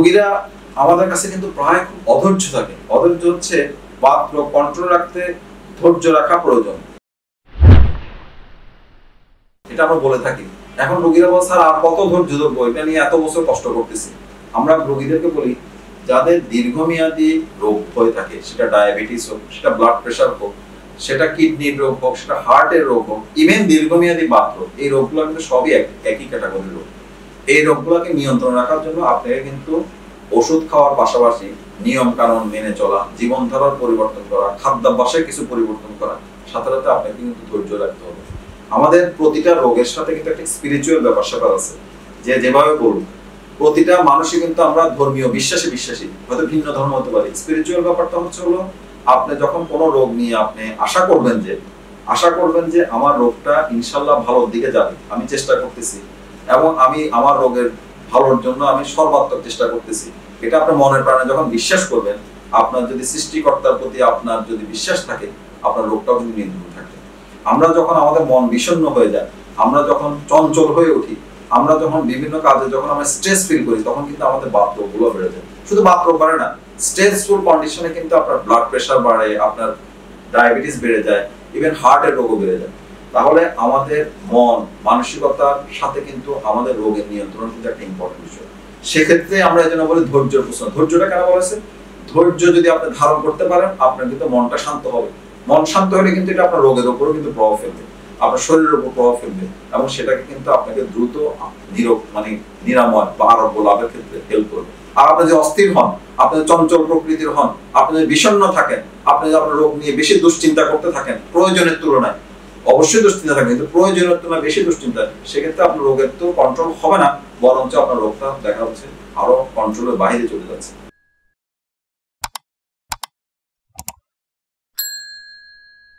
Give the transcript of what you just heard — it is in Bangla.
রোগীরা আমাদের কাছে কিন্তু প্রায় খুব অধৈর্য থাকে। অধৈর্য হচ্ছে বাত রোগ কন্ট্রোল রাখতে ধৈর্য রাখা প্রয়োজন, এটা আমরা বলে থাকি। এখন রোগীরা বলে স্যার আর কত ধৈর্য ধরবো, এটা নিয়ে এত বছর কষ্ট করতেছি। আমরা রোগীদেরকে বলি যাদের দীর্ঘমেয়াদী রোগ হয়ে থাকে, সেটা ডায়াবেটিস হোক, সেটা ব্লাড প্রেশার হোক, সেটা কিডনির রোগ হোক, সেটা হার্টের রোগ হোক, ইভেন দীর্ঘমেয়াদী বাত রোগ, এই রোগগুলো কিন্তু সবই একই ক্যাটাগরির রোগ। এই রোগগুলোকে নিয়ন্ত্রণ রাখার জন্য আপনাকে কিন্তু ওষুধ খাওয়ার পাশাপাশি নিয়ম কানুন মেনে চলা, জীবনধারার পরিবর্তন করা, খাদ্যাভ্যাসে কিছু পরিবর্তন করা, সাথে সাথে আপনাকে কিন্তু ধৈর্য রাখতে হবে। আমাদের প্রতিটা রোগের সাথে কিন্তু একটা স্পিরিচুয়াল ব্যাপার স্যাপার আছে। যে যেভাবে বলুন, প্রতিটা মানুষই কিন্তু আমরা ধর্মীয় বিশ্বাসী, হয়তো ভিন্ন ধর্ম হতে পারে। স্পিরিচুয়াল ব্যাপারটা হচ্ছে হলো আপনি যখন কোনো রোগ নিয়ে আপনি আশা করবেন যে আমার রোগটা ইনশাল্লাহ ভালোর দিকে যাবে, আমি চেষ্টা করতেছি এবং আমি আমার রোগের ভালোর জন্য আমি সর্বাত্মক চেষ্টা করতেছি, এটা আপনার মনের প্রাণে যখন বিশ্বাস করবেন, আপনার যদি সৃষ্টিকর্তার প্রতি আপনার যদি বিশ্বাস থাকে, আপনার রোগটাও কিন্তু নিয়ন্ত্রণ থাকে। আমরা যখন আমাদের মন বিষণ্ণ হয়ে যায়, আমরা যখন চঞ্চল হয়ে উঠি, আমরা যখন বিভিন্ন কাজে যখন আমরা স্ট্রেস ফিল করি, তখন কিন্তু আমাদের বাত রোগগুলো বেড়ে যায়। শুধু বাত রোগ বাড়ে না, স্ট্রেসফুল কন্ডিশনে কিন্তু আপনার ব্লাড প্রেশার বাড়ে, আপনার ডায়াবেটিস বেড়ে যায়, ইভেন হার্টের রোগও বেড়ে যায়। তাহলে আমাদের মন মানসিকতার সাথে কিন্তু আমাদের রোগের নিয়ন্ত্রণ কিন্তু একটা ইম্পর্টেন্ট বিষয়। সেক্ষেত্রে আমরা এই জন্য বলি ধৈর্যের প্রশ্ন। ধৈর্যটা কেন বলেছে? ধৈর্য যদি আপনি ধারণ করতে পারেন, আপনার কিন্তু মনটা শান্ত হবে। মন শান্ত হলে কিন্তু এটা আপনার রোগের উপরও কিন্তু প্রভাব ফেলবে, আপনার শরীরের উপর প্রভাব ফেলবে, এবং সেটাকে কিন্তু আপনাকে দ্রুত নিরাময় বা আরোগ্য লাভের ক্ষেত্রে হেল্প করবে। আর আপনি যে অস্থির হন, আপনি চঞ্চল প্রকৃতির হন, আপনি যদি বিষণ্ণ থাকেন, আপনি যদি আপনার রোগ নিয়ে বেশি দুশ্চিন্তা করতে থাকেন প্রয়োজনের তুলনায়, অবশ্যই দুশ্চিন্তা থাকবে কিন্তু প্রয়োজনের তুলনায় বেশি দুশ্চিন্তা, সেক্ষেত্রে আপনার রোগের তো কন্ট্রোল হবে না, বরঞ্চ আপনার রোগটা দেখা যাচ্ছে আরো কন্ট্রোলের বাইরে চলে যাচ্ছে।